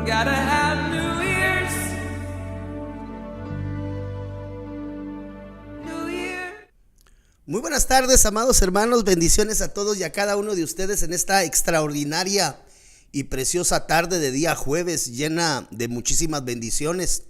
Gotta have New Year's. New Year. Muy buenas tardes, amados hermanos, bendiciones a todos y a cada uno de ustedes en esta extraordinaria y preciosa tarde de día jueves, llena de muchísimas bendiciones.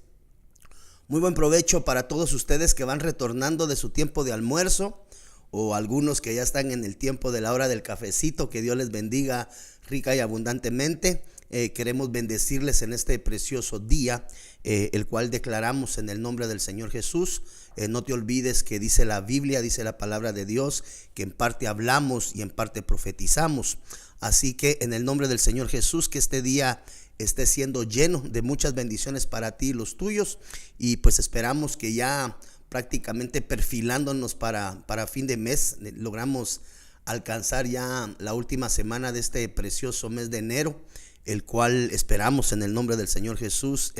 Muy buen provecho para todos ustedes que van retornando de su tiempo de almuerzo, o algunos que ya están en el tiempo de la hora del cafecito. Que Dios les bendiga rica y abundantemente. Queremos bendecirles en este precioso día, el cual declaramos en el nombre del Señor Jesús. No te olvides que dice la Biblia, dice la palabra de Dios, que en parte hablamos y en parte profetizamos. Así que en el nombre del Señor Jesús, que este día esté siendo lleno de muchas bendiciones para ti y los tuyos. Y pues esperamos que ya prácticamente perfilándonos para fin de mes, logramos alcanzar ya la última semana de este precioso mes de enero, el cual esperamos en el nombre del Señor Jesús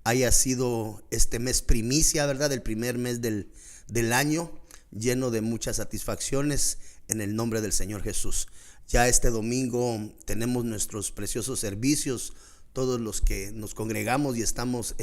haya sido este mes primicia, ¿verdad? El primer mes del año, lleno de muchas satisfacciones en el nombre del Señor Jesús. Ya este domingo tenemos nuestros preciosos servicios, todos los que nos congregamos y estamos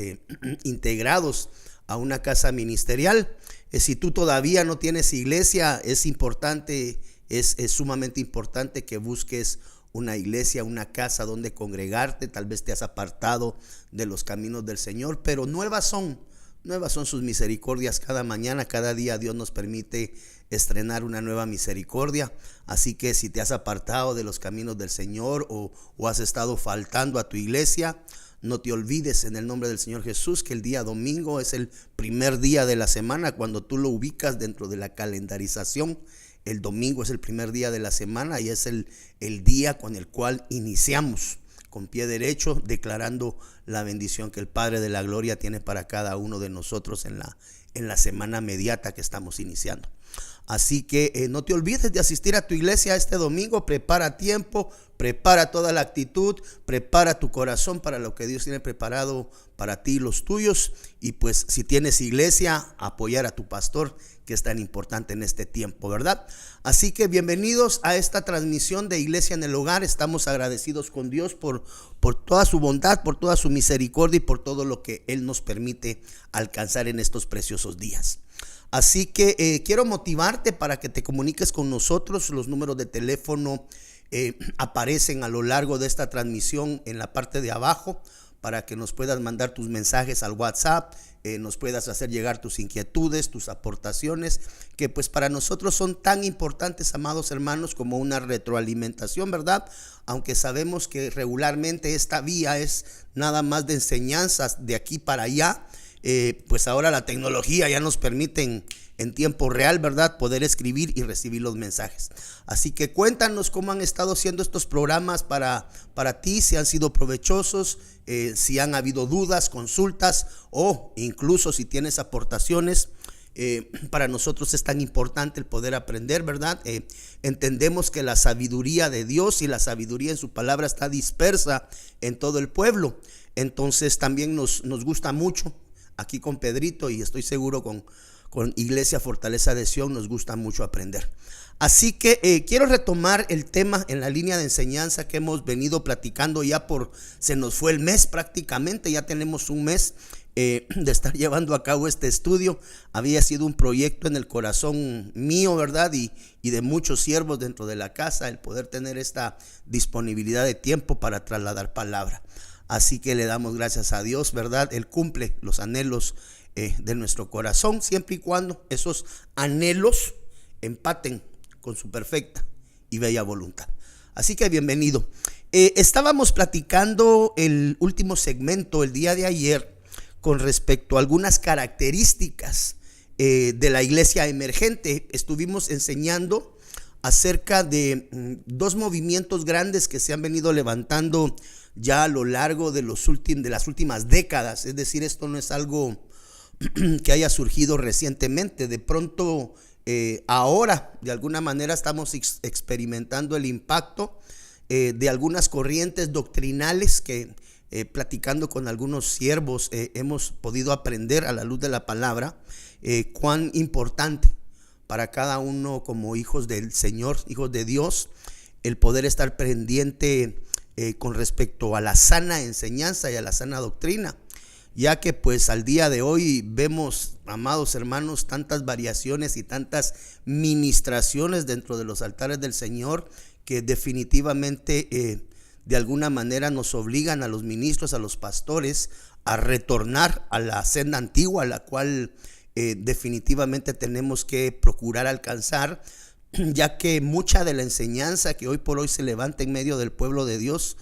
integrados a una casa ministerial. Si tú todavía no tienes iglesia, es importante, es sumamente importante que busques una iglesia, una casa donde congregarte. Tal vez te has apartado de los caminos del Señor, pero nuevas son sus misericordias cada mañana. Cada día Dios nos permite estrenar una nueva misericordia. Así que si te has apartado de los caminos del Señor o has estado faltando a tu iglesia, no te olvides en el nombre del Señor Jesús que el día domingo es el primer día de la semana. Cuando tú lo ubicas dentro de la calendarización, el domingo es el primer día de la semana y es el día con el cual iniciamos con pie derecho, declarando la bendición que el Padre de la Gloria tiene para cada uno de nosotros en la semana inmediata que estamos iniciando. Así que no te olvides de asistir a tu iglesia este domingo. Prepara tiempo, prepara toda la actitud, prepara tu corazón para lo que Dios tiene preparado para ti y los tuyos. Y pues si tienes iglesia, apoyar a tu pastor, que es tan importante en este tiempo, ¿verdad? Así que bienvenidos a esta transmisión de Iglesia en el Hogar. Estamos agradecidos con Dios por toda su bondad, por toda su misericordia y por todo lo que Él nos permite alcanzar en estos preciosos días. Así que quiero motivarte para que te comuniques con nosotros. Los números de teléfono aparecen a lo largo de esta transmisión en la parte de abajo, para que nos puedas mandar tus mensajes al WhatsApp, nos puedas hacer llegar tus inquietudes, tus aportaciones, que pues para nosotros son tan importantes, amados hermanos, como una retroalimentación, ¿verdad? Aunque sabemos que regularmente esta vía es nada más de enseñanzas de aquí para allá, pues ahora la tecnología ya nos permite en tiempo real, ¿verdad?, poder escribir y recibir los mensajes. Así que cuéntanos cómo han estado siendo estos programas para ti, si han sido provechosos, si han habido dudas, consultas o incluso si tienes aportaciones. Para nosotros es tan importante el poder aprender, ¿verdad? Entendemos que la sabiduría de Dios y la sabiduría en su palabra está dispersa en todo el pueblo. Entonces también nos gusta mucho aquí con Pedrito, y estoy seguro con Iglesia Fortaleza de Sion, nos gusta mucho aprender. Así que quiero retomar el tema en la línea de enseñanza que hemos venido platicando ya se nos fue el mes prácticamente, ya tenemos un mes de estar llevando a cabo este estudio. Había sido un proyecto en el corazón mío, ¿verdad? Y de muchos siervos dentro de la casa, el poder tener esta disponibilidad de tiempo para trasladar palabra. Así que le damos gracias a Dios, ¿verdad? Él cumple los anhelos de nuestro corazón, siempre y cuando esos anhelos empaten con su perfecta y bella voluntad. Así que bienvenido. Estábamos platicando el último segmento el día de ayer con respecto a algunas características de la iglesia emergente. Estuvimos enseñando acerca de dos movimientos grandes que se han venido levantando ya a lo largo de las últimas décadas. Es decir, esto no es algo que haya surgido recientemente. De pronto ahora de alguna manera estamos experimentando el impacto de algunas corrientes doctrinales que platicando con algunos siervos hemos podido aprender a la luz de la palabra cuán importante para cada uno como hijos del Señor, hijos de Dios, el poder estar pendiente con respecto a la sana enseñanza y a la sana doctrina, ya que pues al día de hoy vemos, amados hermanos, tantas variaciones y tantas ministraciones dentro de los altares del Señor que definitivamente de alguna manera nos obligan a los ministros, a los pastores, a retornar a la senda antigua, a la cual definitivamente tenemos que procurar alcanzar, ya que mucha de la enseñanza que hoy por hoy se levanta en medio del pueblo de Dios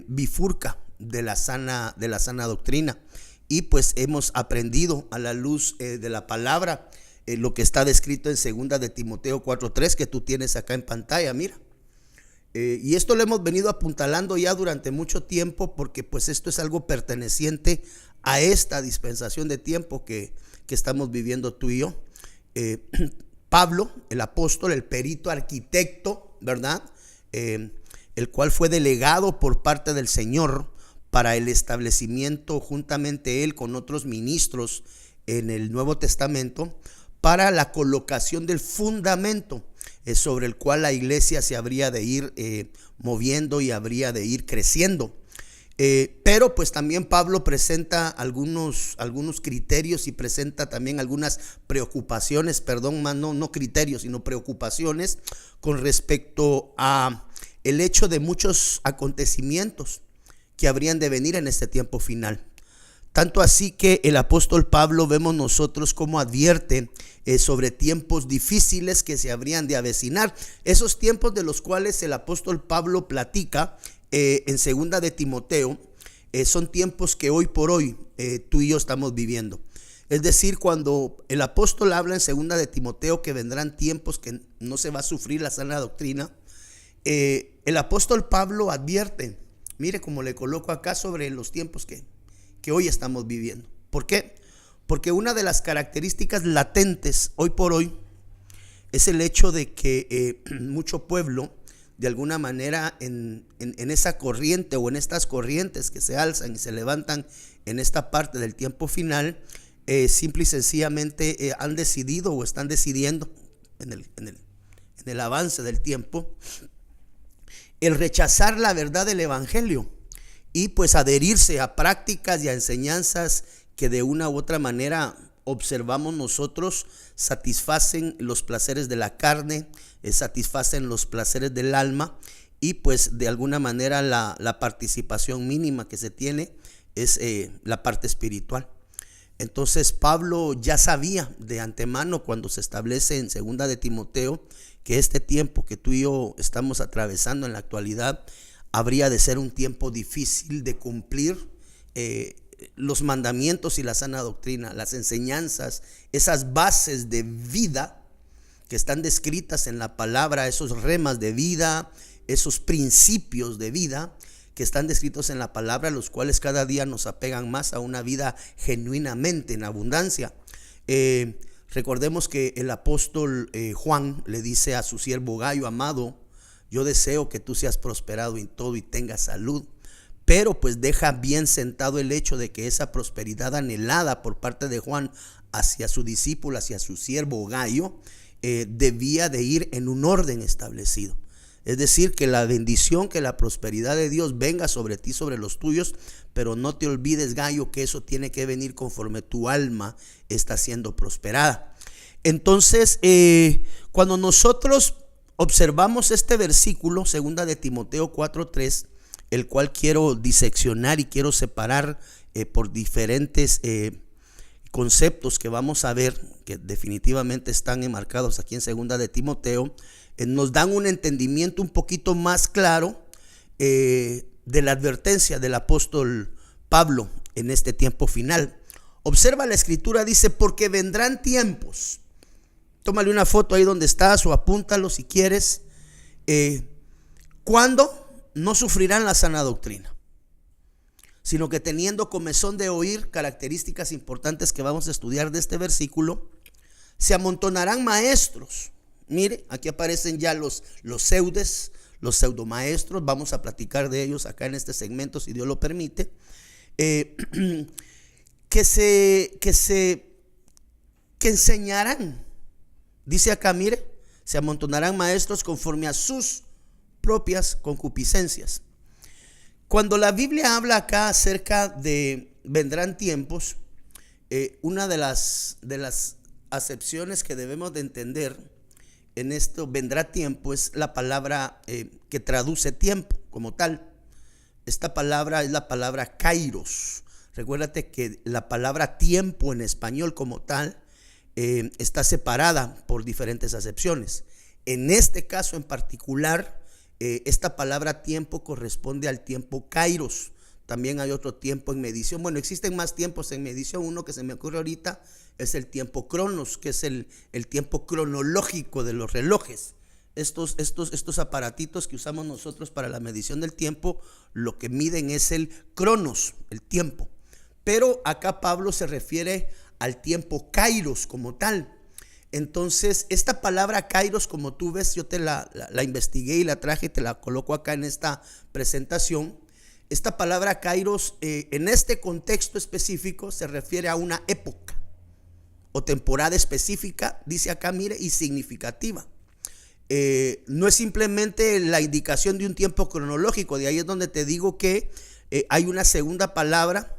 bifurca de la sana doctrina. Y pues hemos aprendido a la luz de la palabra lo que está descrito en 2 de Timoteo 4:3, que tú tienes acá en pantalla, mira. Y esto lo hemos venido apuntalando ya durante mucho tiempo, porque pues esto es algo perteneciente a esta dispensación de tiempo que estamos viviendo tú y yo. Pablo, el apóstol, el perito arquitecto, ¿verdad? El cual fue delegado por parte del Señor para el establecimiento, juntamente él con otros ministros en el Nuevo Testamento, para la colocación del fundamento sobre el cual la iglesia se habría de ir moviendo y habría de ir creciendo. Pero pues también Pablo presenta algunos criterios y presenta también algunas preocupaciones, no criterios, sino preocupaciones con respecto a el hecho de muchos acontecimientos que habrían de venir en este tiempo final. Tanto así que el apóstol Pablo, vemos nosotros cómo advierte sobre tiempos difíciles que se habrían de avecinar. Esos tiempos de los cuales el apóstol Pablo platica en 2 de Timoteo, son tiempos que hoy por hoy tú y yo estamos viviendo. Es decir, cuando el apóstol habla en 2 de Timoteo que vendrán tiempos que no se va a sufrir la sana doctrina, el apóstol Pablo advierte, mire como le coloco acá, sobre los tiempos que hoy estamos viviendo. ¿Por qué? Porque una de las características latentes hoy por hoy es el hecho de que mucho pueblo, de alguna manera, en esa corriente o en estas corrientes que se alzan y se levantan en esta parte del tiempo final, simple y sencillamente han decidido o están decidiendo en el avance del tiempo el rechazar la verdad del evangelio y pues adherirse a prácticas y a enseñanzas que de una u otra manera observamos nosotros satisfacen los placeres de la carne, satisfacen los placeres del alma, y pues de alguna manera la participación mínima que se tiene es la parte espiritual. Entonces Pablo ya sabía de antemano, cuando se establece en 2 de Timoteo, que este tiempo que tú y yo estamos atravesando en la actualidad habría de ser un tiempo difícil de cumplir los mandamientos y la sana doctrina, las enseñanzas, esas bases de vida que están descritas en la palabra, esos remas de vida, esos principios de vida que están descritos en la palabra, los cuales cada día nos apegan más a una vida genuinamente en abundancia. Recordemos que el apóstol Juan le dice a su siervo Gayo: amado, yo deseo que tú seas prosperado en todo y tengas salud. Pero pues deja bien sentado el hecho de que esa prosperidad anhelada por parte de Juan hacia su discípulo, hacia su siervo Gayo, debía de ir en un orden establecido. Es decir, que la bendición, que la prosperidad de Dios venga sobre ti, sobre los tuyos, pero no te olvides, Gayo, que eso tiene que venir conforme tu alma está siendo prosperada. Entonces, cuando nosotros observamos este versículo, 2 de Timoteo 4:3, el cual quiero diseccionar y quiero separar por diferentes conceptos que vamos a ver, que definitivamente están enmarcados aquí en 2 de Timoteo, nos dan un entendimiento un poquito más claro de la advertencia del apóstol Pablo en este tiempo final. Observa la escritura, dice: porque vendrán tiempos. Tómale una foto ahí donde estás o apúntalo si quieres. ¿Cuándo? No sufrirán la sana doctrina, sino que teniendo comezón de oír, características importantes que vamos a estudiar de este versículo, se amontonarán maestros. Mire, aquí aparecen ya los pseudes, los pseudomaestros. Vamos a platicar de ellos acá en este segmento, si Dios lo permite. Que enseñarán. Dice acá, mire, se amontonarán maestros conforme a sus propias concupiscencias. Cuando la Biblia habla acá acerca de vendrán tiempos, una de las acepciones que debemos de entender en esto, vendrá tiempo, es la palabra que traduce tiempo como tal. Esta palabra es la palabra kairos. Recuérdate que la palabra tiempo en español como tal está separada por diferentes acepciones. En este caso en particular, esta palabra tiempo corresponde al tiempo kairos. También hay otro tiempo en medición. Bueno, existen más tiempos en medición. Uno que se me ocurre ahorita es el tiempo cronos, que es el tiempo cronológico de los relojes. Estos aparatitos que usamos nosotros para la medición del tiempo, lo que miden es el cronos, el tiempo. Pero acá Pablo se refiere al tiempo kairos como tal. Entonces, esta palabra kairos, como tú ves, yo te la investigué y la traje y te la coloco acá en esta presentación. Esta palabra kairos, en este contexto específico, se refiere a una época o temporada específica, dice acá, mire, y significativa. No es simplemente la indicación de un tiempo cronológico. De ahí es donde te digo que hay una segunda palabra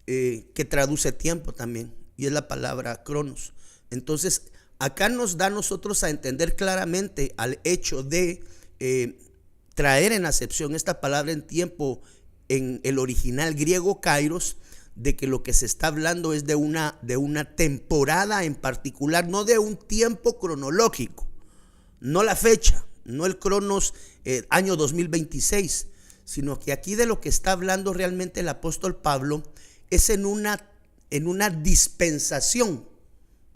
que traduce tiempo también, y es la palabra cronos. Entonces, acá nos da a nosotros a entender claramente al hecho de traer en acepción esta palabra en tiempo en el original griego kairos, de que lo que se está hablando es de una temporada en particular, no de un tiempo cronológico, no la fecha, no el cronos año 2026, sino que aquí de lo que está hablando realmente el apóstol Pablo es en una dispensación.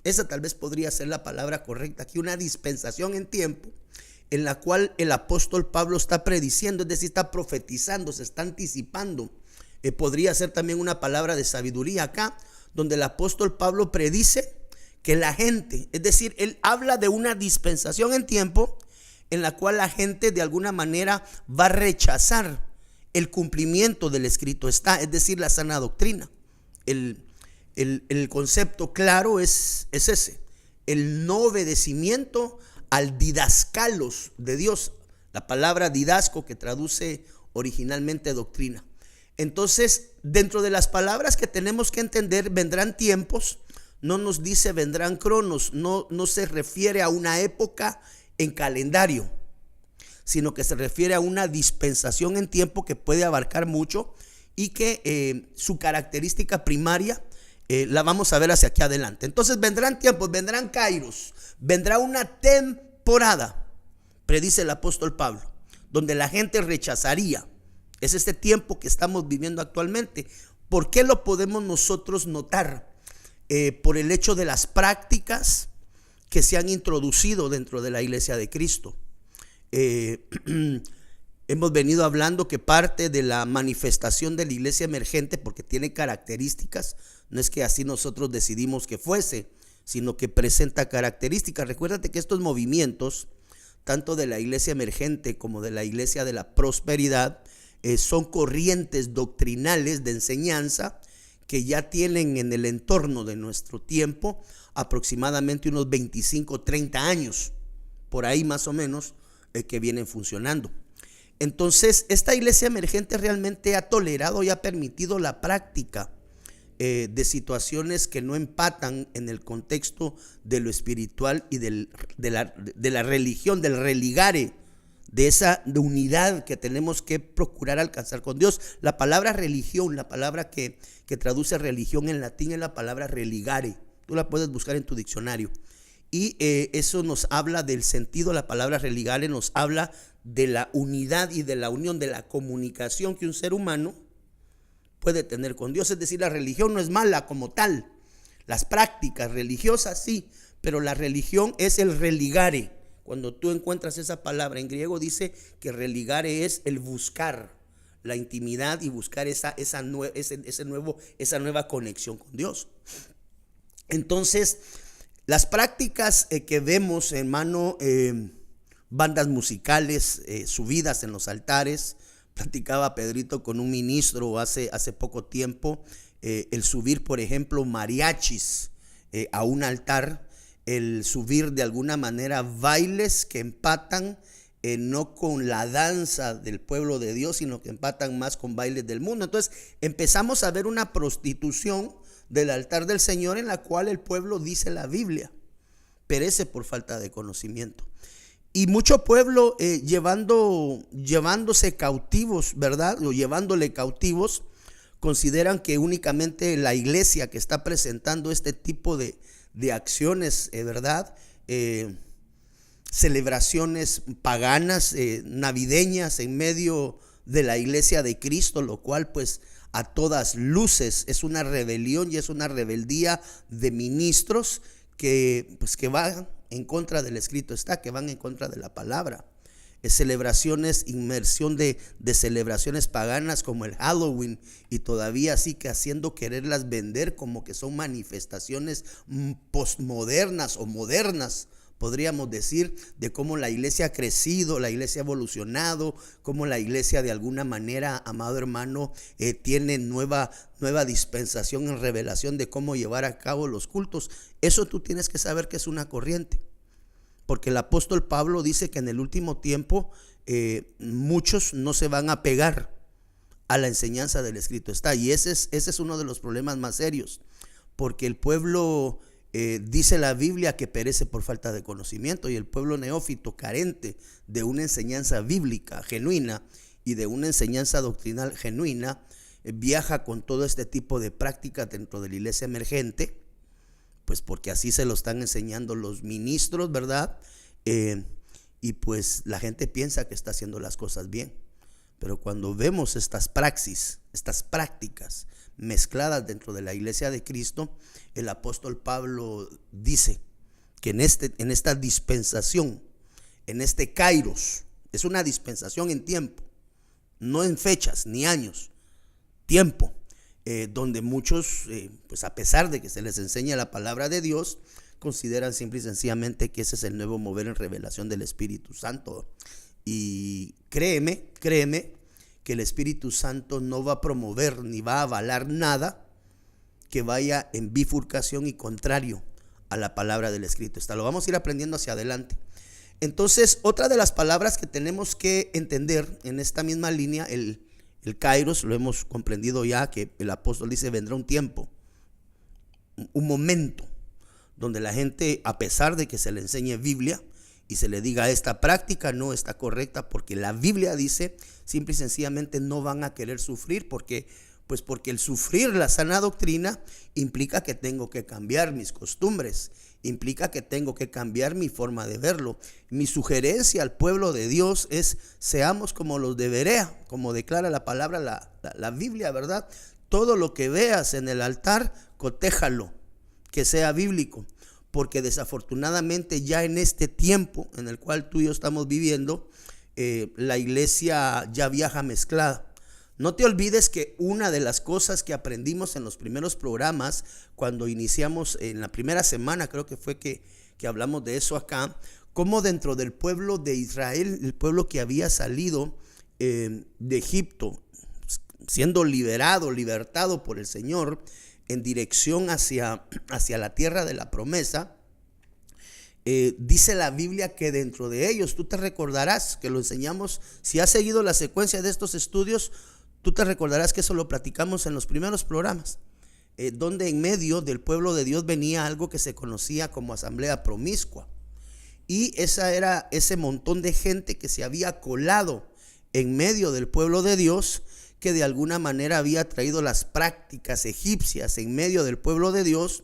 Esa tal vez podría ser la palabra correcta aquí, una dispensación en tiempo en la cual el apóstol Pablo está prediciendo, es decir, está profetizando, se está anticipando. Podría ser también una palabra de sabiduría acá, donde el apóstol Pablo predice que la gente, es decir, él habla de una dispensación en tiempo en la cual la gente de alguna manera va a rechazar el cumplimiento del escrito está, es decir, la sana doctrina. El concepto claro es ese, el no obedecimiento al didascalos de Dios, la palabra didasco que traduce originalmente doctrina. Entonces, dentro de las palabras que tenemos que entender, vendrán tiempos, no nos dice vendrán cronos, no se refiere a una época en calendario, sino que se refiere a una dispensación en tiempo que puede abarcar mucho y que su característica primaria la vamos a ver hacia aquí adelante. Entonces vendrán tiempos, vendrán kairos, vendrá una temporada, predice el apóstol Pablo, donde la gente rechazaría. Es este tiempo que estamos viviendo actualmente. ¿Por qué lo podemos nosotros notar? Por el hecho de las prácticas que se han introducido dentro de la iglesia de Cristo. Hemos venido hablando que parte de la manifestación de la iglesia emergente, porque tiene características, no es que así nosotros decidimos que fuese, sino que presenta características. Recuérdate que estos movimientos, tanto de la iglesia emergente como de la iglesia de la prosperidad, son corrientes doctrinales de enseñanza que ya tienen en el entorno de nuestro tiempo aproximadamente unos 25, 30 años, por ahí más o menos, que vienen funcionando. Entonces, esta iglesia emergente realmente ha tolerado y ha permitido la práctica de situaciones que no empatan en el contexto de lo espiritual y de la religión, del religare, de esa unidad que tenemos que procurar alcanzar con Dios. La palabra religión, la palabra que traduce religión en latín es la palabra religare. Tú la puedes buscar en tu diccionario. Y eso nos habla del sentido, la palabra religare nos habla de la unidad y de la unión, de la comunicación que un ser humano puede tener con Dios. Es decir, la religión no es mala como tal. Las prácticas religiosas sí, pero la religión es el religare. Cuando tú encuentras esa palabra en griego, dice que religare es el buscar la intimidad y buscar esa nueva conexión con Dios. Entonces, las prácticas que vemos, hermano, bandas musicales, subidas en los altares. Platicaba Pedrito con un ministro hace poco tiempo, el subir, por ejemplo, mariachis a un altar, el subir de alguna manera bailes que empatan no con la danza del pueblo de Dios, sino que empatan más con bailes del mundo. Entonces empezamos a ver una prostitución del altar del Señor, en la cual el pueblo, dice la Biblia, perece por falta de conocimiento. Y mucho pueblo llevándose cautivos, ¿verdad? O llevándole cautivos, consideran que únicamente la iglesia que está presentando este tipo de acciones, ¿verdad? Celebraciones paganas, navideñas en medio de la iglesia de Cristo, lo cual pues a todas luces es una rebelión y es una rebeldía de ministros que van en contra del escrito está, que van en contra de la palabra. Celebraciones, inmersión de celebraciones paganas como el Halloween, y todavía así que haciendo quererlas vender como que son manifestaciones postmodernas o modernas, podríamos decir, de cómo la iglesia ha crecido, la iglesia ha evolucionado, cómo la iglesia de alguna manera, amado hermano, tiene nueva dispensación en revelación de cómo llevar a cabo los cultos. Eso tú tienes que saber que es una corriente, porque el apóstol Pablo dice que en el último tiempo muchos no se van a pegar a la enseñanza del escrito está, y ese es uno de los problemas más serios, porque el pueblo, dice la Biblia, que perece por falta de conocimiento, y el pueblo neófito, carente de una enseñanza bíblica genuina y de una enseñanza doctrinal genuina, viaja con todo este tipo de prácticas dentro de la iglesia emergente, pues porque así se lo están enseñando los ministros, ¿verdad? Y pues la gente piensa que está haciendo las cosas bien, pero cuando vemos estas praxis, estas prácticas mezcladas dentro de la iglesia de Cristo, el apóstol Pablo dice que en esta dispensación, en este kairos, es una dispensación en tiempo, no en fechas ni años, tiempo, donde muchos, pues a pesar de que se les enseña la palabra de Dios, consideran simple y sencillamente que ese es el nuevo mover en revelación del Espíritu Santo. Y créeme que el Espíritu Santo no va a promover ni va a avalar nada que vaya en bifurcación y contrario a la palabra del escrito. Lo vamos a ir aprendiendo hacia adelante. Entonces, otra de las palabras que tenemos que entender en esta misma línea, el kairos, lo hemos comprendido ya, que el apóstol dice: vendrá un tiempo, un momento, donde la gente, a pesar de que se le enseñe Biblia y se le diga esta práctica no está correcta, porque la Biblia dice, simple y sencillamente no van a querer sufrir, porque el sufrir la sana doctrina implica que tengo que cambiar mis costumbres, implica que tengo que cambiar mi forma de verlo. Mi sugerencia al pueblo de Dios es: seamos como los de Berea, como declara la palabra, la Biblia, ¿verdad? Todo lo que veas en el altar, cotéjalo, que sea bíblico, porque desafortunadamente ya en este tiempo en el cual tú y yo estamos viviendo, la iglesia ya viaja mezclada. No te olvides que una de las cosas que aprendimos en los primeros programas, cuando iniciamos en la primera semana, creo que fue que hablamos de eso acá, cómo dentro del pueblo de Israel, el pueblo que había salido de Egipto, siendo libertado por el Señor en dirección hacia la tierra de la promesa, dice la Biblia que dentro de ellos, tú te recordarás que lo enseñamos, si has seguido la secuencia de estos estudios, tú te recordarás que eso lo platicamos en los primeros programas, donde en medio del pueblo de Dios venía algo que se conocía como asamblea promiscua, y esa era ese montón de gente que se había colado en medio del pueblo de Dios, que de alguna manera había traído las prácticas egipcias en medio del pueblo de Dios,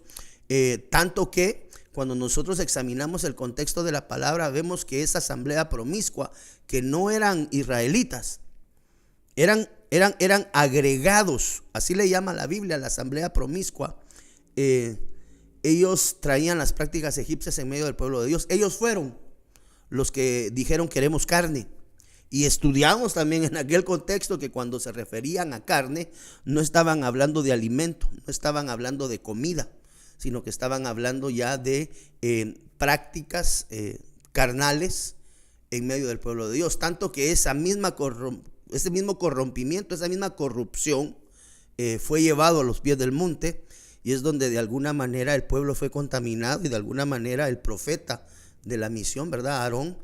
tanto que cuando nosotros examinamos el contexto de la palabra, vemos que esa asamblea promiscua, que no eran israelitas, eran agregados, así le llama la Biblia, la asamblea promiscua. Ellos traían las prácticas egipcias en medio del pueblo de Dios. Ellos fueron los que dijeron: queremos carne. Y estudiamos también en aquel contexto que cuando se referían a carne, no estaban hablando de alimento, no estaban hablando de comida, sino que estaban hablando ya de prácticas carnales en medio del pueblo de Dios. Tanto que ese mismo corrompimiento, esa misma corrupción fue llevado a los pies del monte, y es donde de alguna manera el pueblo fue contaminado, y de alguna manera el profeta de la misión, ¿verdad? Aarón,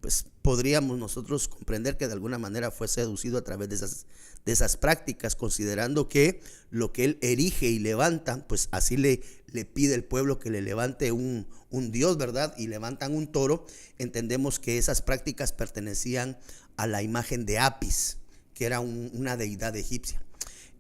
pues podríamos nosotros comprender que de alguna manera fue seducido a través de esas prácticas, considerando que lo que él erige y levanta, pues así le pide el pueblo que le levante un dios, ¿verdad? Y levantan un toro. Entendemos que esas prácticas pertenecían a la imagen de Apis, que era una deidad egipcia.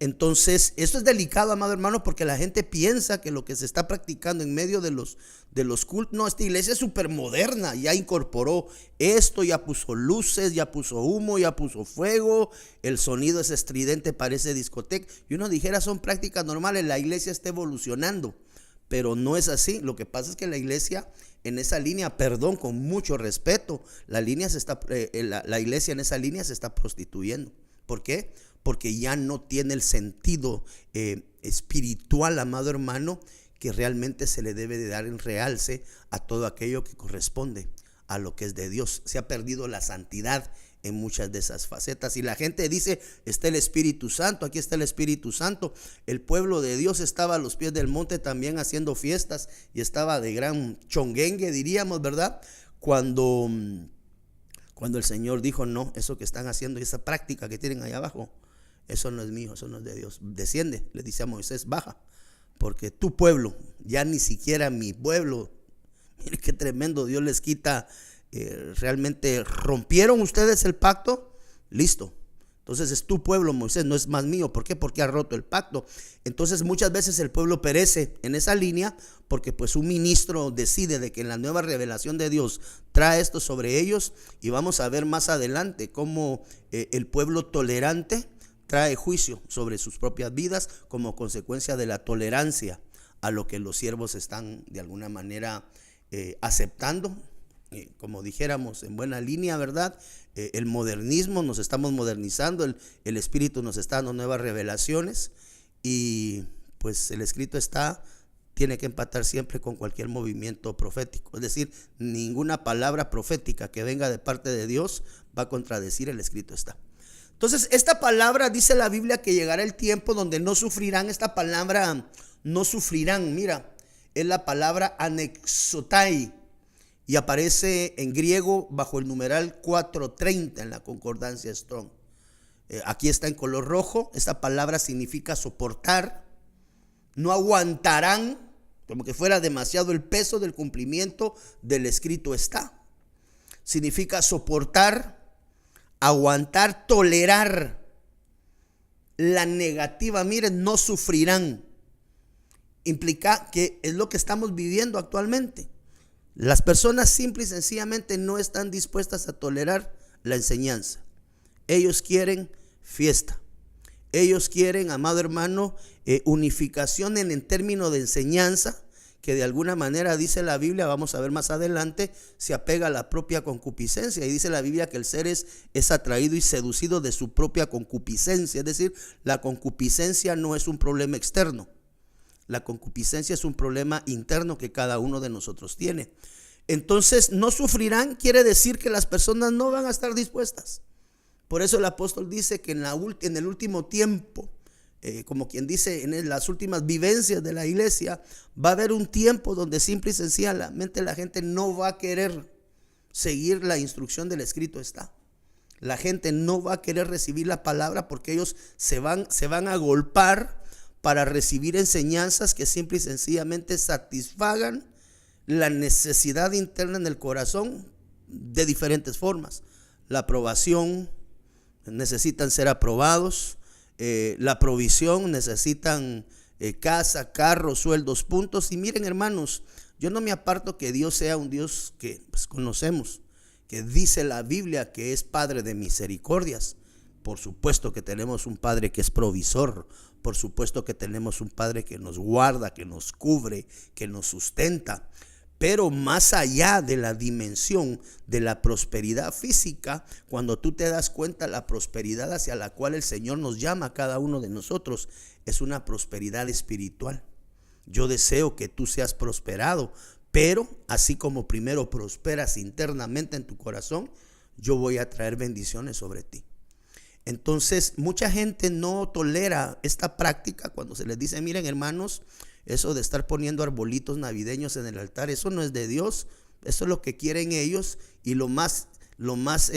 Entonces, esto es delicado, amado hermano, porque la gente piensa que lo que se está practicando en medio de los cultos, no, esta iglesia es súper moderna, ya incorporó esto, ya puso luces, ya puso humo, ya puso fuego, el sonido es estridente, parece discoteca. Y uno dijera, son prácticas normales, la iglesia está evolucionando, pero no es así. Lo que pasa es que la iglesia en esa línea, perdón, con mucho respeto, la iglesia en esa línea se está prostituyendo. ¿Por qué? Porque ya no tiene el sentido espiritual, amado hermano, que realmente se le debe de dar en realce a todo aquello que corresponde a lo que es de Dios. Se ha perdido la santidad en muchas de esas facetas. Y la gente dice, está el Espíritu Santo, aquí está el Espíritu Santo. El pueblo de Dios estaba a los pies del monte también haciendo fiestas y estaba de gran chonguengue, diríamos, ¿verdad? Cuando el Señor dijo, no, eso que están haciendo y esa práctica que tienen allá abajo, eso no es mío, eso no es de Dios. Desciende, le dice a Moisés, baja, porque tu pueblo, ya ni siquiera mi pueblo, mire qué tremendo, Dios les quita, realmente rompieron ustedes el pacto, listo. Entonces es tu pueblo, Moisés, no es más mío. ¿Por qué? Porque ha roto el pacto. Entonces muchas veces el pueblo perece en esa línea porque pues un ministro decide de que en la nueva revelación de Dios trae esto sobre ellos, y vamos a ver más adelante cómo el pueblo tolerante trae juicio sobre sus propias vidas como consecuencia de la tolerancia a lo que los siervos están de alguna manera aceptando. Como dijéramos, en buena línea, ¿verdad? El modernismo, nos estamos modernizando, el Espíritu nos está dando nuevas revelaciones, y pues el escrito tiene que empatar siempre con cualquier movimiento profético. Es decir, ninguna palabra profética que venga de parte de Dios va a contradecir el escrito está. Entonces, esta palabra, dice la Biblia, que llegará el tiempo donde no sufrirán. Esta palabra, no sufrirán, mira, es la palabra anexotai, y aparece en griego bajo el numeral 430 en la concordancia Strong. Aquí está en color rojo. Esta palabra significa soportar. No aguantarán, como que fuera demasiado el peso del cumplimiento del escrito está. Significa soportar, aguantar, tolerar la negativa. Miren, no sufrirán. Implica que es lo que estamos viviendo actualmente. Las personas simple y sencillamente no están dispuestas a tolerar la enseñanza. Ellos quieren fiesta. Ellos quieren, amado hermano, unificación en el término de enseñanza, que de alguna manera, dice la Biblia, vamos a ver más adelante, se apega a la propia concupiscencia. Y dice la Biblia que el ser es atraído y seducido de su propia concupiscencia. Es decir, la concupiscencia no es un problema externo. La concupiscencia es un problema interno que cada uno de nosotros tiene. Entonces, no sufrirán quiere decir que las personas no van a estar dispuestas. Por eso el apóstol dice que en el último tiempo, como quien dice, en las últimas vivencias de la iglesia, va a haber un tiempo donde simple y sencillamente la gente no va a querer seguir la instrucción del escrito está. La gente no va a querer recibir la palabra porque ellos se van a agolpar para recibir enseñanzas que simple y sencillamente satisfagan la necesidad interna en el corazón de diferentes formas. La aprobación, necesitan ser aprobados. La provisión, necesitan casa, carro, sueldos, puntos. Y miren, hermanos, yo no me aparto que Dios sea un Dios que pues conocemos, que dice la Biblia que es Padre de misericordias. Por supuesto que tenemos un Padre que es provisor. Por supuesto que tenemos un Padre que nos guarda, que nos cubre, que nos sustenta. Pero más allá de la dimensión de la prosperidad física, cuando tú te das cuenta, la prosperidad hacia la cual el Señor nos llama a cada uno de nosotros es una prosperidad espiritual. Yo deseo que tú seas prosperado, pero así como primero prosperas internamente en tu corazón, yo voy a traer bendiciones sobre ti. Entonces, mucha gente no tolera esta práctica cuando se les dice, miren, hermanos, eso de estar poniendo arbolitos navideños en el altar, eso no es de Dios, eso es lo que quieren ellos, y lo más lo más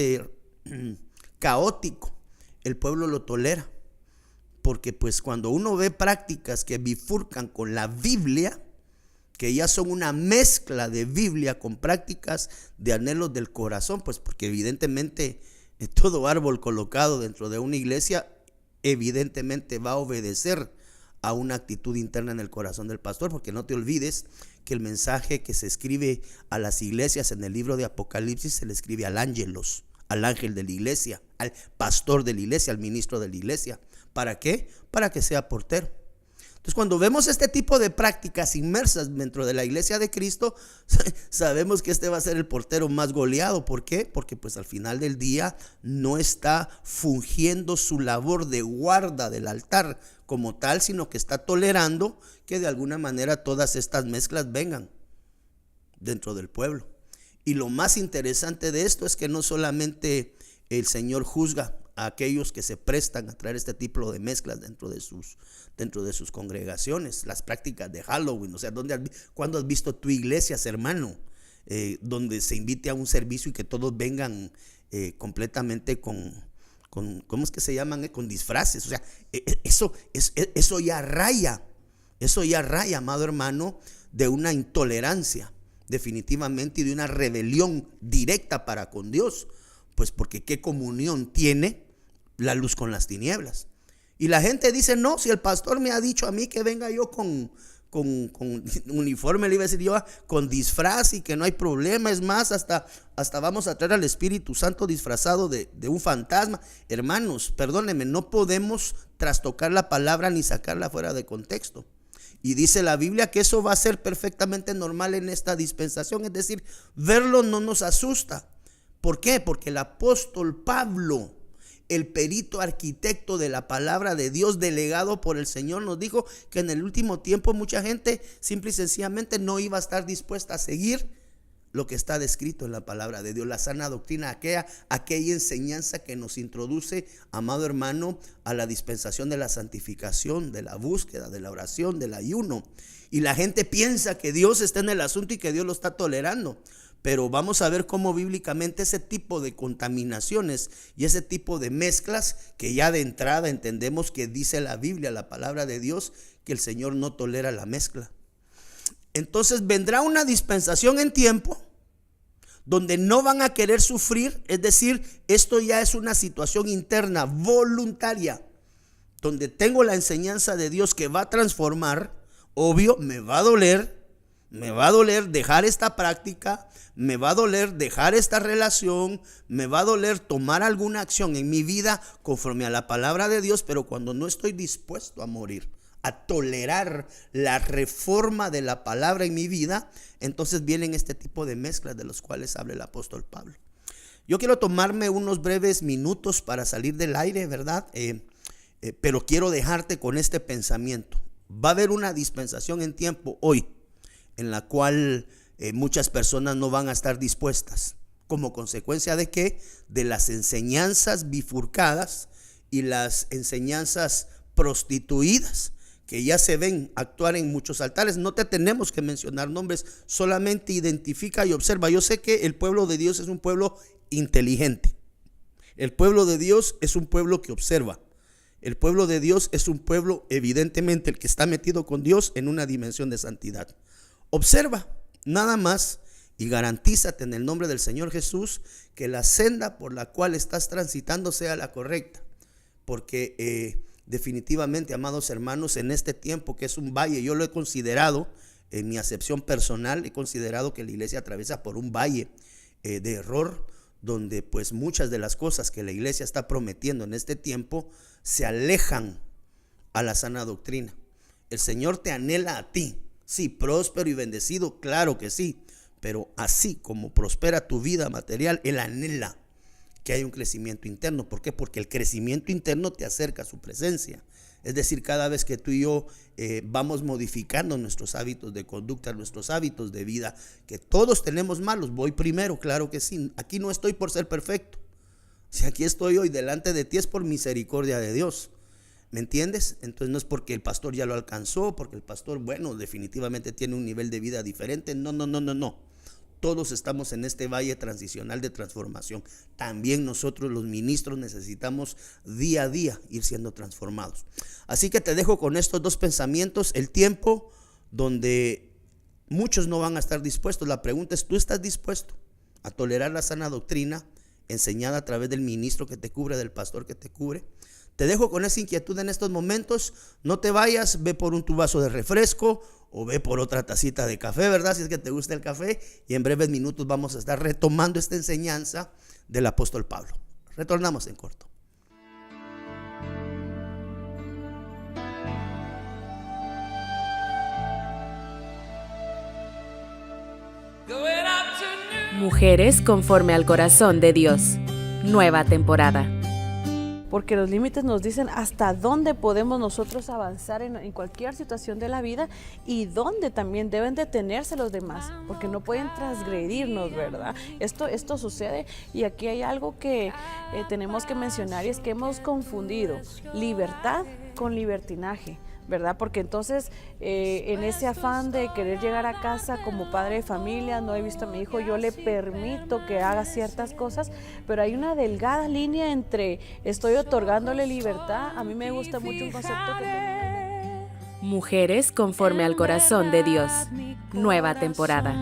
caótico, el pueblo lo tolera. Porque pues cuando uno ve prácticas que bifurcan con la Biblia, que ya son una mezcla de Biblia con prácticas de anhelos del corazón, pues porque evidentemente todo árbol colocado dentro de una iglesia evidentemente va a obedecer a una actitud interna en el corazón del pastor, porque no te olvides que el mensaje que se escribe a las iglesias en el libro de Apocalipsis se le escribe al ángelos, al ángel de la iglesia, al pastor de la iglesia, al ministro de la iglesia. ¿Para qué? Para que sea portero. Entonces, cuando vemos este tipo de prácticas inmersas dentro de la iglesia de Cristo, sabemos que este va a ser el portero más goleado. ¿Por qué? Porque pues al final del día no está fungiendo su labor de guarda del altar como tal, sino que está tolerando que de alguna manera todas estas mezclas vengan dentro del pueblo. Y lo más interesante de esto es que no solamente el Señor juzga a aquellos que se prestan a traer este tipo de mezclas dentro de sus congregaciones, las prácticas de Halloween. O sea, ¿cuándo has visto tu iglesias, hermano, donde se invite a un servicio y que todos vengan completamente con ¿cómo es que se llaman? Con disfraces. O sea, eso ya raya, amado hermano, de una intolerancia definitivamente y de una rebelión directa para con Dios. Pues porque qué comunión tiene la luz con las tinieblas. Y la gente dice, no, si el pastor me ha dicho a mí que venga yo con uniforme, le iba a decir yo, con disfraz, y que no hay problema. Es más, hasta vamos a traer al Espíritu Santo disfrazado de un fantasma. Hermanos, perdónenme, no podemos trastocar la palabra ni sacarla fuera de contexto. Y dice la Biblia que eso va a ser perfectamente normal en esta dispensación. Es decir, verlo no nos asusta. ¿Por qué? Porque el apóstol Pablo, el perito arquitecto de la palabra de Dios delegado por el Señor, nos dijo que en el último tiempo mucha gente simple y sencillamente no iba a estar dispuesta a seguir lo que está descrito en la palabra de Dios, la sana doctrina, aquella enseñanza que nos introduce, amado hermano, a la dispensación de la santificación, de la búsqueda, de la oración, del ayuno. Y la gente piensa que Dios está en el asunto y que Dios lo está tolerando. Pero vamos a ver cómo bíblicamente ese tipo de contaminaciones y ese tipo de mezclas, que ya de entrada entendemos que dice la Biblia, la palabra de Dios, que el Señor no tolera la mezcla. Entonces vendrá una dispensación en tiempo donde no van a querer sufrir, es decir, esto ya es una situación interna, voluntaria, donde tengo la enseñanza de Dios que va a transformar. Obvio, me va a doler dejar esta práctica, me va a doler dejar esta relación, me va a doler tomar alguna acción en mi vida conforme a la palabra de Dios, pero cuando no estoy dispuesto a morir, a tolerar la reforma de la palabra en mi vida, entonces vienen este tipo de mezclas de los cuales habla el apóstol Pablo. Yo quiero tomarme unos breves minutos para salir del aire, ¿verdad? Pero quiero dejarte con este pensamiento. Va a haber una dispensación en tiempo hoy, en la cual muchas personas no van a estar dispuestas. ¿Como consecuencia de qué? De las enseñanzas bifurcadas y las enseñanzas prostituidas que ya se ven actuar en muchos altares. No te tenemos que mencionar nombres, solamente identifica y observa. Yo sé que el pueblo de Dios es un pueblo inteligente. El pueblo de Dios es un pueblo que observa. El pueblo de Dios es un pueblo, evidentemente, el que está metido con Dios en una dimensión de santidad. Observa nada más y garantízate en el nombre del Señor Jesús que la senda por la cual estás transitando sea la correcta. Porque definitivamente, amados hermanos, en este tiempo que es un valle, yo lo he considerado, en mi acepción personal, he considerado que la iglesia atraviesa por un valle de error, donde pues muchas de las cosas que la iglesia está prometiendo en este tiempo se alejan a la sana doctrina. El Señor te anhela a ti, sí, próspero y bendecido, claro que sí, pero así como prospera tu vida material, Él anhela que haya un crecimiento interno. ¿Por qué? Porque el crecimiento interno te acerca a su presencia. Es decir, cada vez que tú y yo vamos modificando nuestros hábitos de conducta, nuestros hábitos de vida, que todos tenemos malos, voy primero, claro que sí. Aquí no estoy por ser perfecto. Si aquí estoy hoy delante de ti es por misericordia de Dios. ¿Me entiendes? Entonces no es porque el pastor ya lo alcanzó, porque el pastor, bueno, definitivamente tiene un nivel de vida diferente. No. todos estamos en este valle transicional de transformación. También nosotros los ministros necesitamos día a día ir siendo transformados. Así que te dejo con estos dos pensamientos. El tiempo donde muchos no van a estar dispuestos. La pregunta es, ¿tú estás dispuesto a tolerar la sana doctrina enseñada a través del ministro que te cubre, del pastor que te cubre? Te dejo con esa inquietud en estos momentos. No te vayas, ve por tu vaso de refresco o ve por otra tacita de café, ¿verdad? Si es que te gusta el café. Y en breves minutos vamos a estar retomando esta enseñanza del apóstol Pablo. Retornamos en corto. Mujeres conforme al corazón de Dios. Nueva temporada. Porque los límites nos dicen hasta dónde podemos nosotros avanzar en cualquier situación de la vida y dónde también deben detenerse los demás, porque no pueden transgredirnos, ¿verdad? Esto sucede, y aquí hay algo que tenemos que mencionar, y es que hemos confundido libertad con libertinaje, ¿verdad? Porque entonces en ese afán de querer llegar a casa como padre de familia, no he visto a mi hijo, yo le permito que haga ciertas cosas, pero hay una delgada línea entre estoy otorgándole libertad. A mí me gusta mucho un concepto que... Mujeres conforme al corazón de Dios. Nueva temporada.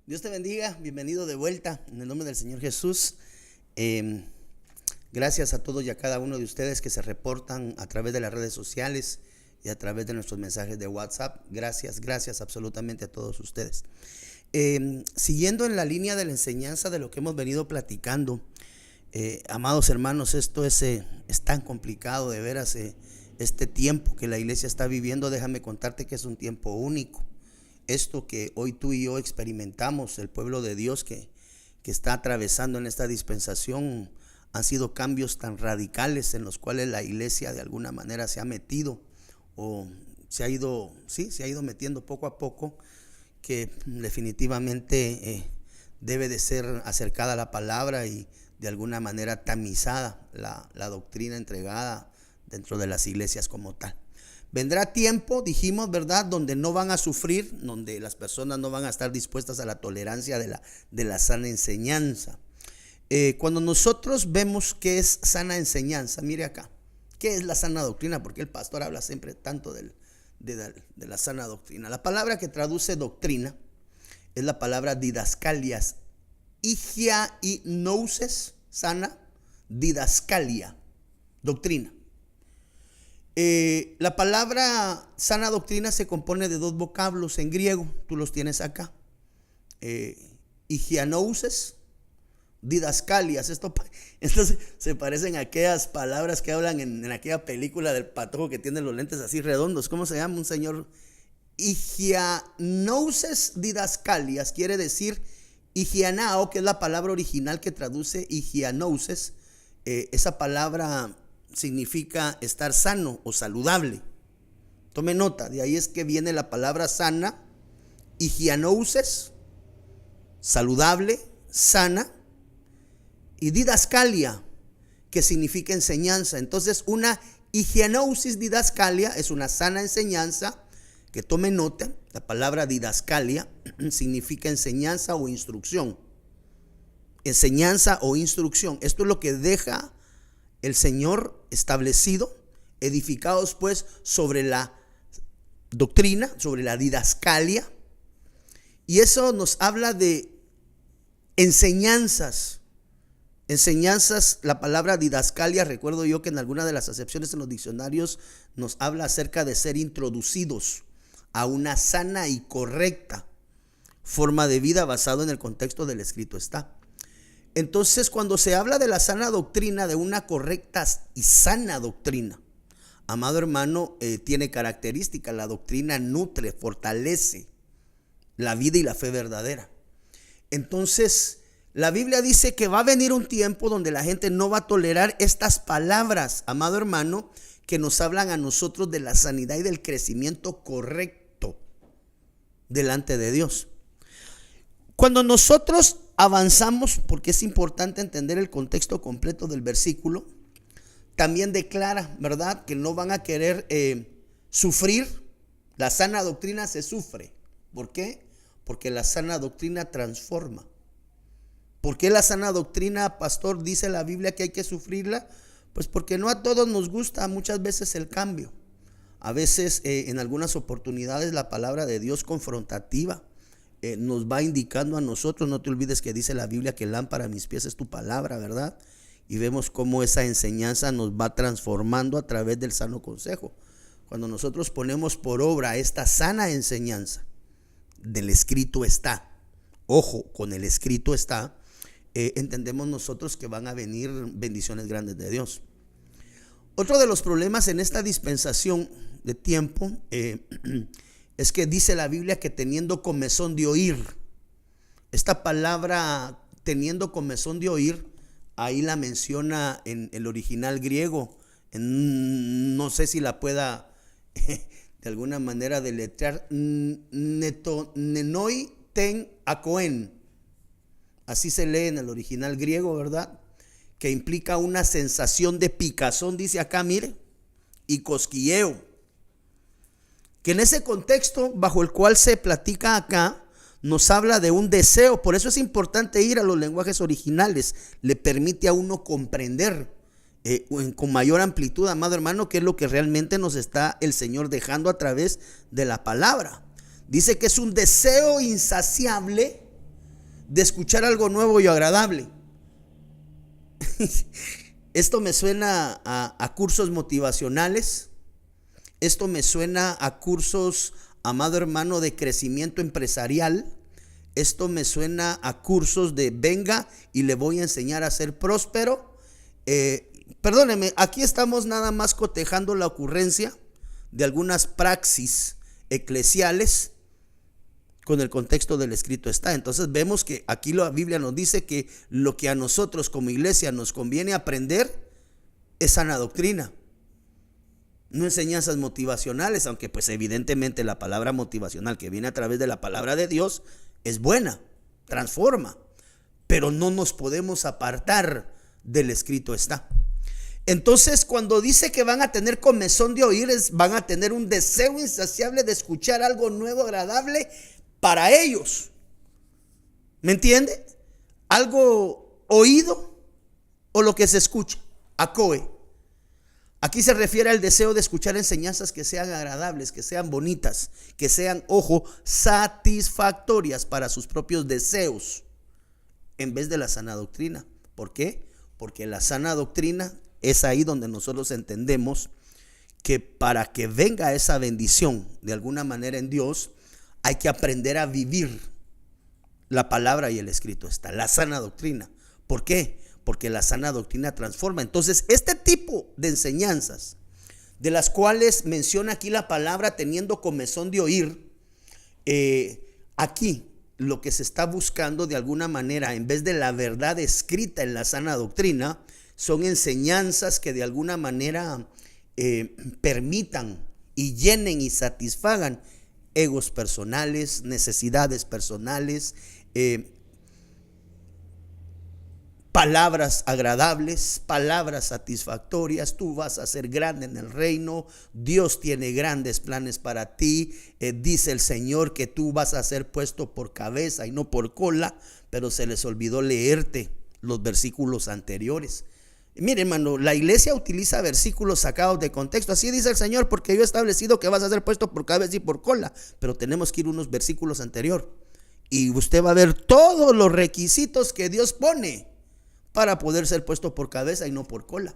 Dios te bendiga, bienvenido de vuelta en el nombre del Señor Jesús. Gracias a todos y a cada uno de ustedes que se reportan a través de las redes sociales y a través de nuestros mensajes de WhatsApp. Gracias absolutamente a todos ustedes. Siguiendo en la línea de la enseñanza de lo que hemos venido platicando, amados hermanos, esto es tan complicado de veras, este tiempo que la iglesia está viviendo. Déjame contarte que es un tiempo único. Esto que hoy tú y yo experimentamos, el pueblo de Dios que está atravesando en esta dispensación, han sido cambios tan radicales en los cuales la iglesia de alguna manera se ha metido o se ha ido metiendo poco a poco, que definitivamente debe de ser acercada a la palabra y de alguna manera tamizada la doctrina entregada dentro de las iglesias como tal. Vendrá tiempo, dijimos, ¿verdad?, donde no van a sufrir, donde las personas no van a estar dispuestas a la tolerancia de la sana enseñanza. Cuando nosotros vemos qué es sana enseñanza, mire acá, ¿qué es la sana doctrina? Porque el pastor habla siempre tanto de la sana doctrina. La palabra que traduce doctrina es la palabra didascalias, higia y nouses, sana, didascalia, doctrina. La palabra sana doctrina se compone de dos vocablos en griego, tú los tienes acá, higianouses, didascalias. Estos se parecen a aquellas palabras que hablan en aquella película del patojo que tiene los lentes así redondos. ¿Cómo se llama un señor? Higianouses didascalias quiere decir higianao, que es la palabra original que traduce higianouses. Esa palabra significa estar sano o saludable. Tome nota, de ahí es que viene la palabra sana, higianouses, saludable, sana, y didascalia, que significa enseñanza. Entonces, una higianousis didascalia es una sana enseñanza que tome nota, la palabra didascalia significa enseñanza o instrucción. Enseñanza o instrucción. Esto es lo que deja el Señor establecido, edificados pues sobre la doctrina, sobre la didascalia. Y eso nos habla de enseñanzas. Enseñanzas, la palabra didascalia, recuerdo yo que en alguna de las acepciones en los diccionarios nos habla acerca de ser introducidos a una sana y correcta forma de vida basado en el contexto del escrito está. Entonces, cuando se habla de la sana doctrina, de una correcta y sana doctrina, amado hermano, tiene características. La doctrina nutre, fortalece la vida y la fe verdadera. Entonces, la Biblia dice que va a venir un tiempo donde la gente no va a tolerar estas palabras, amado hermano, que nos hablan a nosotros de la sanidad y del crecimiento correcto delante de Dios. Cuando nosotros avanzamos, porque es importante entender el contexto completo del versículo, también declara, ¿verdad?, que no van a querer sufrir. La sana doctrina se sufre. ¿Por qué? Porque la sana doctrina transforma. ¿Por qué la sana doctrina, pastor, dice la Biblia que hay que sufrirla? Pues porque no a todos nos gusta muchas veces el cambio. A veces en algunas oportunidades la palabra de Dios confrontativa nos va indicando a nosotros. No te olvides que dice la Biblia que lámpara a mis pies es tu palabra, ¿verdad? Y vemos cómo esa enseñanza nos va transformando a través del sano consejo. Cuando nosotros ponemos por obra esta sana enseñanza, del escrito está, ojo, con el escrito está, entendemos nosotros que van a venir bendiciones grandes de Dios. Otro de los problemas en esta dispensación de tiempo es que dice la Biblia que teniendo comezón de oír. Esta palabra teniendo comezón de oír, ahí la menciona en el original griego. No sé si la pueda de alguna manera deletrear. Nenoi ten akoen. Así se lee en el original griego, ¿verdad? Que implica una sensación de picazón, dice acá, mire, y cosquilleo. Que en ese contexto bajo el cual se platica acá, nos habla de un deseo. Por eso es importante ir a los lenguajes originales. Le permite a uno comprender con mayor amplitud, amado hermano, qué es lo que realmente nos está el Señor dejando a través de la palabra. Dice que es un deseo insaciable de escuchar algo nuevo y agradable. Esto me suena a cursos motivacionales. Esto me suena a cursos, amado hermano, de crecimiento empresarial. Esto me suena a cursos de venga y le voy a enseñar a ser próspero. Perdóneme, aquí estamos nada más cotejando la ocurrencia de algunas praxis eclesiales con el contexto del escrito está. Entonces vemos que aquí la Biblia nos dice que lo que a nosotros como iglesia nos conviene aprender es sana doctrina, no enseñanzas motivacionales, aunque pues evidentemente la palabra motivacional que viene a través de la palabra de Dios es buena, transforma, pero no nos podemos apartar del escrito está. Entonces cuando dice que van a tener comezón de oír, van a tener un deseo insaciable de escuchar algo nuevo, agradable para ellos. ¿Me entiende? Algo oído o lo que se escucha, acoe. Aquí se refiere al deseo de escuchar enseñanzas que sean agradables, que sean bonitas, que sean, ojo, satisfactorias para sus propios deseos, en vez de la sana doctrina. ¿Por qué? Porque la sana doctrina es ahí donde nosotros entendemos que para que venga esa bendición de alguna manera en Dios, hay que aprender a vivir la palabra y el escrito está, la sana doctrina. ¿Por qué? Porque la sana doctrina transforma. Entonces, este tipo de enseñanzas, de las cuales menciona aquí la palabra teniendo comezón de oír, aquí lo que se está buscando de alguna manera, en vez de la verdad escrita en la sana doctrina, son enseñanzas que de alguna manera permitan y llenen y satisfagan egos personales, necesidades personales, palabras agradables, palabras satisfactorias. Tú vas a ser grande en el reino. Dios tiene grandes planes para ti. Dice el Señor que tú vas a ser puesto por cabeza y no por cola. Pero se les olvidó leerte los versículos anteriores. Mire, hermano, la iglesia utiliza versículos sacados de contexto. Así dice el Señor, porque yo he establecido que vas a ser puesto por cabeza y por cola. Pero tenemos que ir unos versículos anteriores. Y usted va a ver todos los requisitos que Dios pone para poder ser puesto por cabeza y no por cola.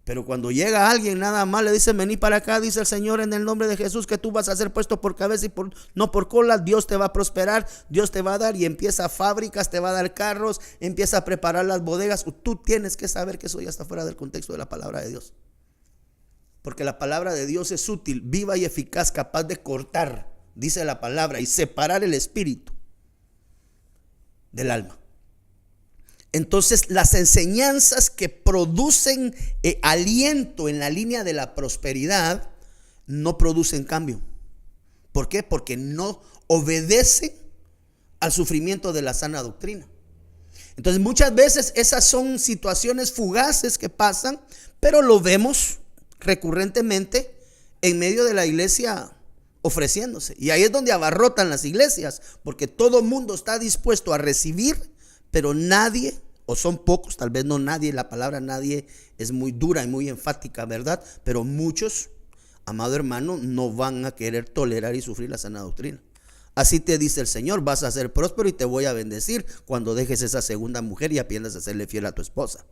Pero cuando llega alguien nada más le dice: vení para acá, dice el Señor en el nombre de Jesús que tú vas a ser puesto por cabeza y no por cola. Dios te va a prosperar, Dios te va a dar, y empieza fábricas, te va a dar carros, empieza a preparar las bodegas. Tú tienes que saber que eso ya está fuera del contexto de la palabra de Dios, porque la palabra de Dios es útil, viva y eficaz, capaz de cortar, dice la palabra, y separar el espíritu del alma. Entonces, las enseñanzas que producen aliento en la línea de la prosperidad no producen cambio. ¿Por qué? Porque no obedecen al sufrimiento de la sana doctrina. Entonces, muchas veces esas son situaciones fugaces que pasan, pero lo vemos recurrentemente en medio de la iglesia ofreciéndose. Y ahí es donde abarrotan las iglesias, porque todo mundo está dispuesto a recibir, pero nadie, o son pocos, tal vez no nadie, la palabra nadie es muy dura y muy enfática, ¿verdad? Pero muchos, amado hermano, no van a querer tolerar y sufrir la sana doctrina. Así te dice el Señor: vas a ser próspero y te voy a bendecir cuando dejes esa segunda mujer y aprendas a serle fiel a tu esposa.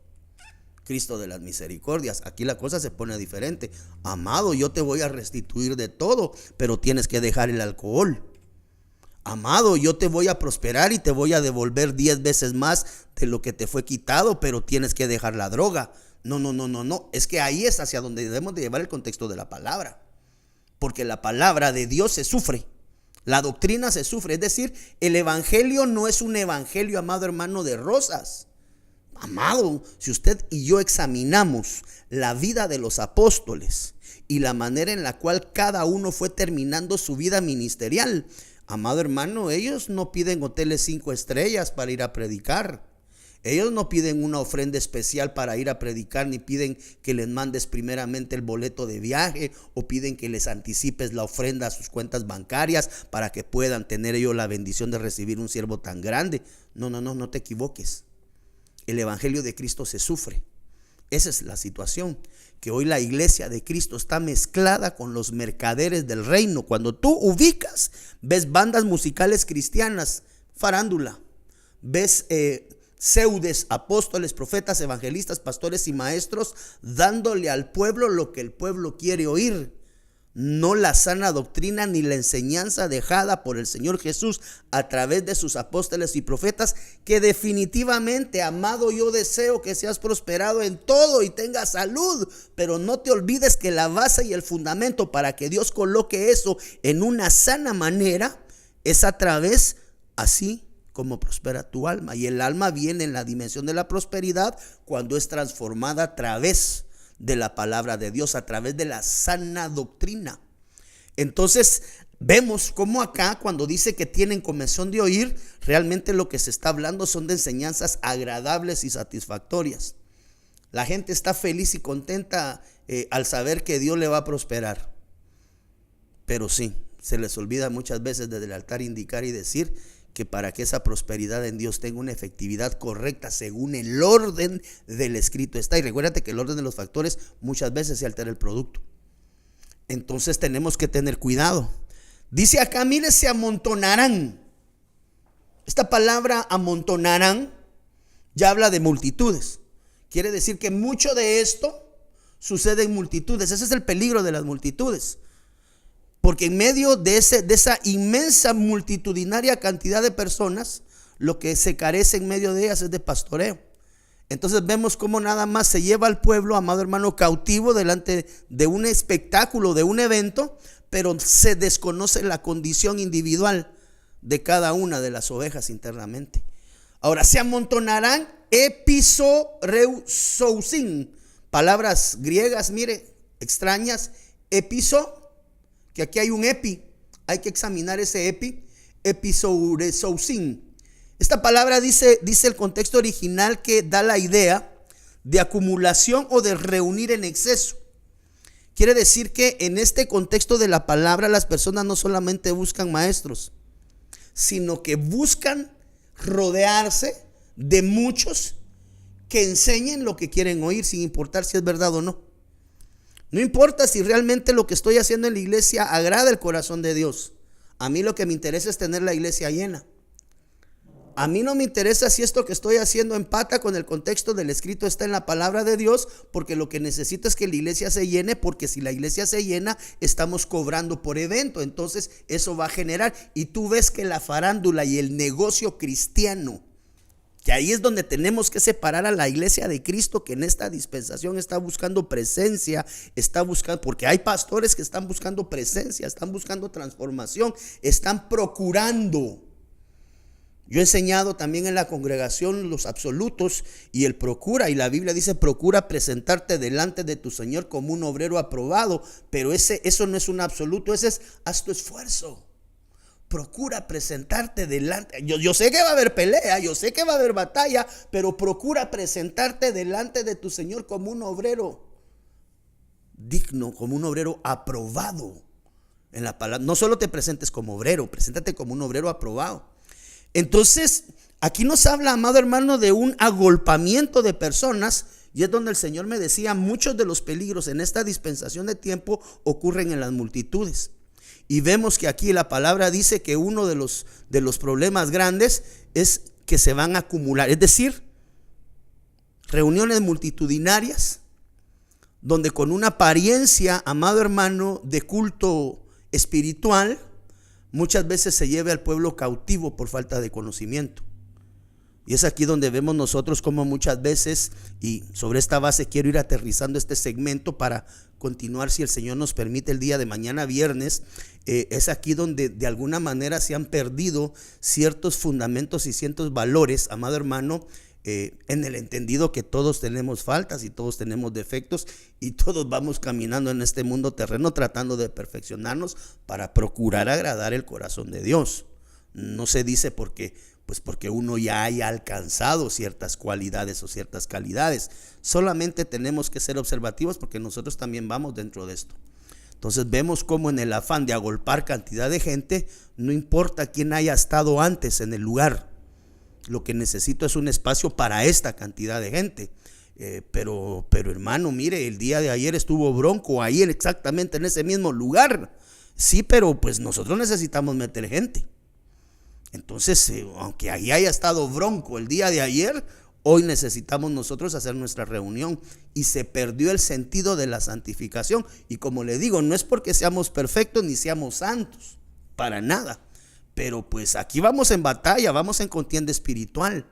Cristo de las misericordias. Aquí la cosa se pone diferente. Amado, yo te voy a restituir de todo, pero tienes que dejar el alcohol. Amado, yo te voy a prosperar y te voy a devolver 10 veces más de lo que te fue quitado, pero tienes que dejar la droga. No. Es que ahí es hacia donde debemos de llevar el contexto de la palabra. Porque la palabra de Dios se sufre. La doctrina se sufre. Es decir, el evangelio no es un evangelio, amado hermano, de rosas. Amado, si usted y yo examinamos la vida de los apóstoles y la manera en la cual cada uno fue terminando su vida ministerial, amado hermano, ellos no piden hoteles 5 estrellas para ir a predicar. Ellos no piden una ofrenda especial para ir a predicar, ni piden que les mandes primeramente el boleto de viaje, o piden que les anticipes la ofrenda a sus cuentas bancarias para que puedan tener ellos la bendición de recibir un siervo tan grande. No te equivoques. El evangelio de Cristo se sufre. Esa es la situación, que hoy la iglesia de Cristo está mezclada con los mercaderes del reino. Cuando tú ubicas, ves bandas musicales cristianas, farándula, ves pseudes, apóstoles, profetas, evangelistas, pastores y maestros dándole al pueblo lo que el pueblo quiere oír, no la sana doctrina ni la enseñanza dejada por el Señor Jesús a través de sus apóstoles y profetas, que definitivamente, amado, yo deseo que seas prosperado en todo y tengas salud, pero no te olvides que la base y el fundamento para que Dios coloque eso en una sana manera es a través, así como prospera tu alma. Y el alma viene en la dimensión de la prosperidad cuando es transformada a través de la palabra de Dios, a través de la sana doctrina. Entonces vemos cómo acá, cuando dice que tienen comezón de oír, realmente lo que se está hablando son de enseñanzas agradables y satisfactorias. La gente está feliz y contenta al saber que Dios le va a prosperar, pero sí, se les olvida muchas veces desde el altar indicar y decir que para que esa prosperidad en Dios tenga una efectividad correcta según el orden del escrito está. Y recuérdate que el orden de los factores muchas veces se altera el producto. Entonces tenemos que tener cuidado. Dice acá, mire, se amontonarán. Esta palabra amontonarán ya habla de multitudes. Quiere decir que mucho de esto sucede en multitudes. Ese es el peligro de las multitudes. Porque en medio de esa inmensa multitudinaria cantidad de personas, lo que se carece en medio de ellas es de pastoreo. Entonces vemos cómo nada más se lleva al pueblo, amado hermano, cautivo delante de un espectáculo, de un evento, pero se desconoce la condición individual de cada una de las ovejas internamente. Ahora, se amontonarán episoreussousin, palabras griegas, mire, extrañas. Episo, que aquí hay un epi, hay que examinar ese episouresousin. Esta palabra dice el contexto original que da la idea de acumulación o de reunir en exceso. Quiere decir que en este contexto de la palabra las personas no solamente buscan maestros, sino que buscan rodearse de muchos que enseñen lo que quieren oír, sin importar si es verdad o no. No importa si realmente lo que estoy haciendo en la iglesia agrada el corazón de Dios. A mí lo que me interesa es tener la iglesia llena. A mí no me interesa si esto que estoy haciendo empata con el contexto del escrito, está en la palabra de Dios, porque lo que necesito es que la iglesia se llene, porque si la iglesia se llena, estamos cobrando por evento, entonces eso va a generar, y tú ves que la farándula y el negocio cristiano, que ahí es donde tenemos que separar a la iglesia de Cristo, que en esta dispensación está buscando presencia, está buscando, porque hay pastores que están buscando presencia, están buscando transformación, están procurando. Yo he enseñado también en la congregación los absolutos y el procura, y la Biblia dice procura presentarte delante de tu Señor como un obrero aprobado, pero eso no es un absoluto, ese es haz tu esfuerzo. Procura presentarte delante. Yo sé que va a haber pelea, yo sé que va a haber batalla, pero procura presentarte delante de tu Señor como un obrero digno, como un obrero aprobado en la palabra. No solo te presentes como obrero, preséntate como un obrero aprobado. Entonces, aquí nos habla, amado hermano, de un agolpamiento de personas, y es donde el Señor me decía, muchos de los peligros en esta dispensación de tiempo ocurren en las multitudes. Y vemos que aquí la palabra dice que uno de los problemas grandes es que se van a acumular, es decir, reuniones multitudinarias, donde con una apariencia, amado hermano, de culto espiritual, muchas veces se lleve al pueblo cautivo por falta de conocimiento. Y es aquí donde vemos nosotros como muchas veces, y sobre esta base quiero ir aterrizando este segmento para continuar, si el Señor nos permite, el día de mañana viernes. Es aquí donde de alguna manera se han perdido ciertos fundamentos y ciertos valores, amado hermano, en el entendido que todos tenemos faltas y todos tenemos defectos, y todos vamos caminando en este mundo terreno tratando de perfeccionarnos para procurar agradar el corazón de Dios. No se dice porque uno ya haya alcanzado ciertas cualidades o ciertas calidades. Solamente tenemos que ser observativos, porque nosotros también vamos dentro de esto. Entonces vemos cómo en el afán de agolpar cantidad de gente, no importa quién haya estado antes en el lugar, lo que necesito es un espacio para esta cantidad de gente. Pero hermano, mire, el día de ayer estuvo Bronco ahí exactamente en ese mismo lugar. Sí, pero pues nosotros necesitamos meter gente. Entonces, aunque ahí haya estado Bronco el día de ayer, hoy necesitamos nosotros hacer nuestra reunión, y se perdió el sentido de la santificación. Y como le digo, no es porque seamos perfectos ni seamos santos, para nada. Pero pues aquí vamos en batalla, vamos en contienda espiritual.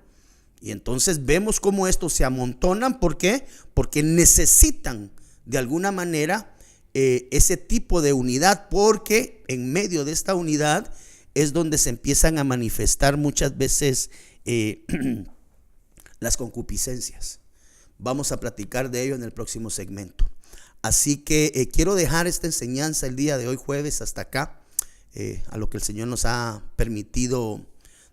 Y entonces vemos cómo estos se amontonan. ¿Por qué? Porque necesitan de alguna manera ese tipo de unidad, porque en medio de esta unidad es donde se empiezan a manifestar muchas veces las concupiscencias. Vamos a platicar de ello en el próximo segmento. Así que quiero dejar esta enseñanza el día de hoy, jueves, hasta acá. A lo que el Señor nos ha permitido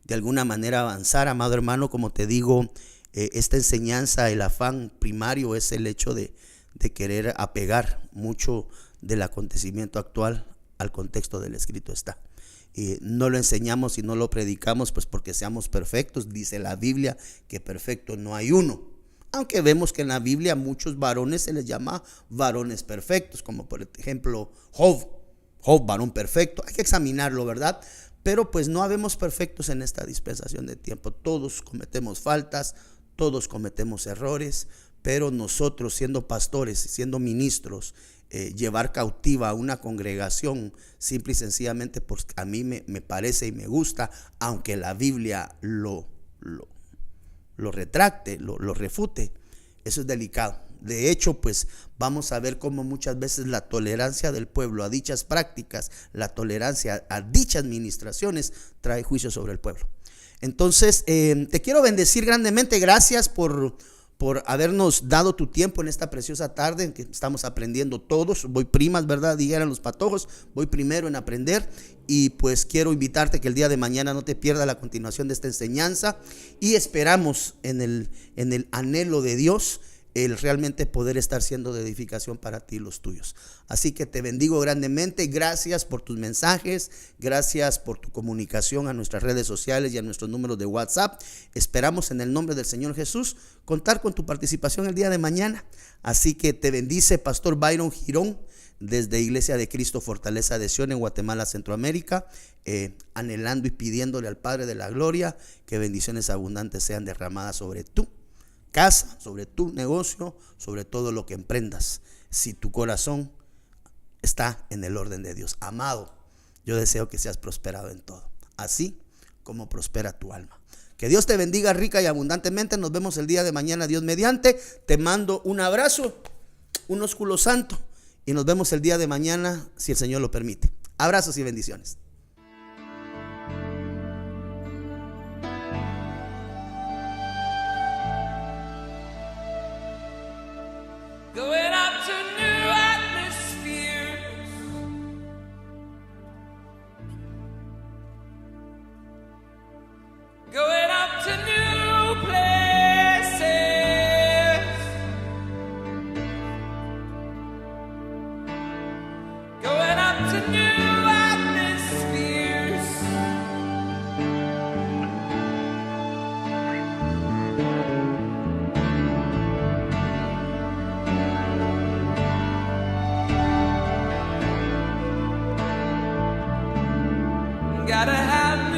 de alguna manera avanzar, amado hermano. Como te digo, esta enseñanza, el afán primario es el hecho de querer apegar mucho del acontecimiento actual al contexto del escrito está. No lo enseñamos y no lo predicamos pues porque seamos perfectos. Dice la Biblia que perfecto no hay uno, aunque vemos que en la Biblia a muchos varones se les llama varones perfectos, como por ejemplo Job, varón perfecto. Hay que examinarlo, ¿verdad? Pero pues no habemos perfectos en esta dispensación de tiempo. Todos cometemos faltas, todos cometemos errores, pero nosotros, siendo pastores, siendo ministros, llevar cautiva a una congregación simple y sencillamente porque a mí me parece y me gusta, aunque la Biblia lo retracte, lo refute, eso es delicado. De hecho, pues vamos a ver cómo muchas veces la tolerancia del pueblo a dichas prácticas, la tolerancia a dichas ministraciones trae juicio sobre el pueblo. Entonces, te quiero bendecir grandemente. Gracias por por habernos dado tu tiempo en esta preciosa tarde en que estamos aprendiendo todos. Voy primas, ¿verdad? Dijeran los patojos, voy primero en aprender. Y pues quiero invitarte que el día de mañana no te pierdas la continuación de esta enseñanza. Y esperamos en el anhelo de Dios el realmente poder estar siendo de edificación para ti y los tuyos. Así que te bendigo grandemente. Gracias por tus mensajes, gracias por tu comunicación a nuestras redes sociales y a nuestros números de WhatsApp. Esperamos en el nombre del Señor Jesús contar con tu participación el día de mañana. Así que te bendice Pastor Byron Girón desde Iglesia de Cristo Fortaleza de Sion en Guatemala, Centroamérica, anhelando y pidiéndole al Padre de la Gloria que bendiciones abundantes sean derramadas sobre tu casa, sobre tu negocio, sobre todo lo que emprendas, si tu corazón está en el orden de Dios. Amado, yo deseo que seas prosperado en todo, así como prospera tu alma. Que Dios te bendiga rica y abundantemente. Nos vemos el día de mañana, Dios mediante. Te mando un abrazo, un ósculo santo, y nos vemos el día de mañana, si el Señor lo permite. Abrazos y bendiciones. Going up to new atmospheres. Going up to new places. Going up to new atmospheres. Gotta have